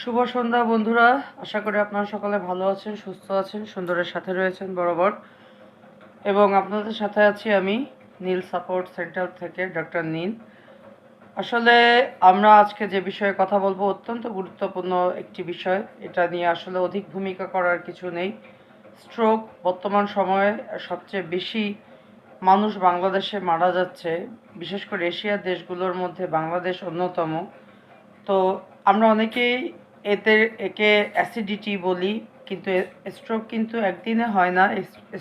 শুভ সন্ধ্যা বন্ধুরা। আশা করি আপনারা সকলে ভালো আছেন, সুস্থ আছেন, সুন্দরের সাথে রয়েছেন বরাবর। এবং আপনাদের সাথে আছি আমি, নীল সাপোর্ট সেন্টার থেকে ডক্টর নীল। আসলে আমরা আজকে যে বিষয়ে কথা বলবো অত্যন্ত গুরুত্বপূর্ণ একটি বিষয়। এটা নিয়ে আসলে অধিক ভূমিকা করার কিছু নেই। স্ট্রোক বর্তমান সময়ে সবচেয়ে বেশি মানুষ বাংলাদেশে মারা যাচ্ছে, বিশেষ করে এশিয়ার দেশগুলোর মধ্যে বাংলাদেশ অন্যতম। তো আমরা অনেকেই একে অ্যাসিডিটি বলি, কিন্তু স্ট্রোক কিন্তু একদিনে হয় না।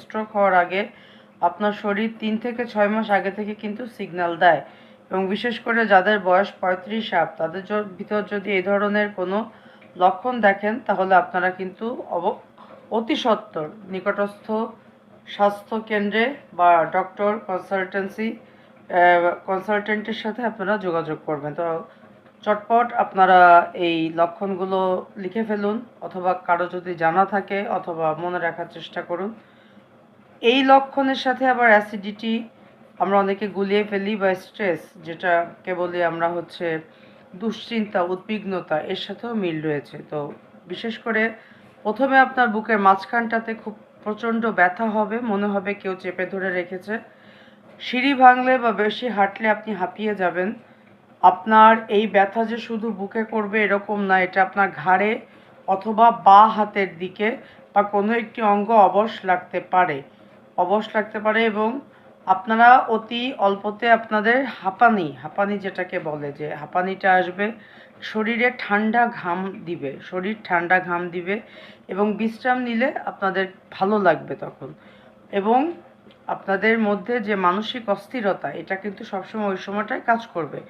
স্ট্রোক হওয়ার আগে আপনার শরীর 3 থেকে 6 মাস আগে থেকে কিন্তু সিগন্যাল দেয়। এবং বিশেষ করে যাদের বয়স 35 তাদের ভিতর যদি এই ধরনের কোনো লক্ষণ দেখেন, তাহলে আপনারা কিন্তু অতি সত্বর নিকটস্থ স্বাস্থ্য কেন্দ্রে বা ডক্টর কনসালটেন্টের সাথে আপনারা যোগাযোগ করবেন। তো চটপট আপনারা এই লক্ষণগুলো লিখে ফেলুন, অথবা কারো যদি জানা থাকে অথবা মনে রাখার চেষ্টা করুন। এই লক্ষণের সাথে আবার অ্যাসিডিটি আমরা অনেকে গুলিয়ে ফেলি, বা স্ট্রেস, যেটাকে বলি আমরা হচ্ছে দুশ্চিন্তা, উদ্বিগ্নতা, এর সাথেও মিল রয়েছে। তো বিশেষ করে প্রথমে আপনার বুকের মাঝখানটাতে খুব প্রচণ্ড ব্যথা হবে, মনে হবে কেউ চেপে ধরে রেখেছে। সিঁড়ি ভাঙলে বা বেশি হাঁটলে আপনি হাঁপিয়ে যাবেন। আপনার এই ব্যথা যে শুধু বুকে করবে এরকম না, এটা আপনার ঘাড়ে অথবা বাঁ হাতের দিকে বা কোনো একটি অঙ্গ অবশ লাগতে পারে। এবং আপনারা অতি অল্পতে আপনাদের হাঁপানি যেটাকে বলে, যে হাঁপানিটা আসবে, শরীর ঠান্ডা ঘাম দিবে এবং বিশ্রাম নিলে আপনাদের ভালো লাগবে তখন। এবং আপনাদের মধ্যে যে মানসিক অস্থিরতা, এটা কিন্তু সবসময় ওই সময়টায় কাজ করবে।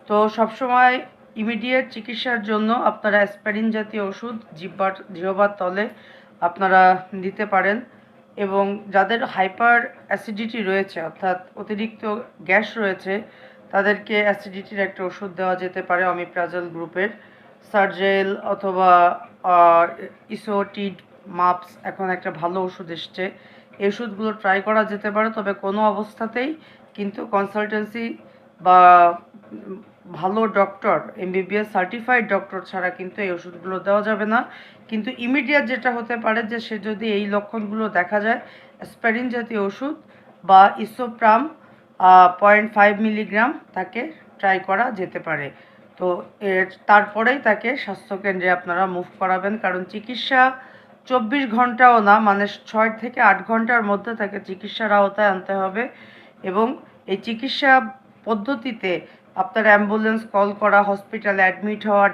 তো সবসময় ইমিডিয়েট চিকিৎসার জন্য আপনারা অ্যাসপিরিন জাতীয় ওষুধ জিহ্বার তলে আপনারা দিতে পারেন। এবং যাদের হাইপার অ্যাসিডিটি রয়েছে, অর্থাৎ অতিরিক্ত গ্যাস রয়েছে, তাদেরকে অ্যাসিডিটির একটা ওষুধ দেওয়া যেতে পারে অমিপ্রাজল গ্রুপের, সার্জেল অথবা ইসোটিড মাপস, এখন একটা ভালো ওষুধ এসছে। এই ওষুধগুলো ট্রাই করা যেতে পারে, তবে কোনো অবস্থাতেই কিন্তু কনসালটেন্সি বা ভালো ডক্টর, এমবিবিএস সার্টিফাইড ডক্টর ছাড়া কিন্তু এই ওষুধগুলো দেওয়া যাবে না। কিন্তু ইমিডিয়েট যেটা হতে পারে, যে সে যদি এই লক্ষণগুলো দেখা যায়, অ্যাসপিরিন জাতীয় ওষুধ বা ইসোপ্রাম 0.5 মিলিগ্রাম তাকে ট্রাই করা যেতে পারে। তো তারপরেই তাকে স্বাস্থ্যকেন্দ্রে আপনারা মুভ করাবেন, কারণ চিকিৎসা 24 ঘন্টাও না, মানে 6 থেকে 8 ঘন্টার মধ্যে তাকে চিকিৎসার আওতায় আনতে হবে। এবং এই চিকিৎসা পদ্ধতিতে আপনার অ্যাম্বুলেন্স কল করা, হসপিটালে অ্যাডমিট হওয়া,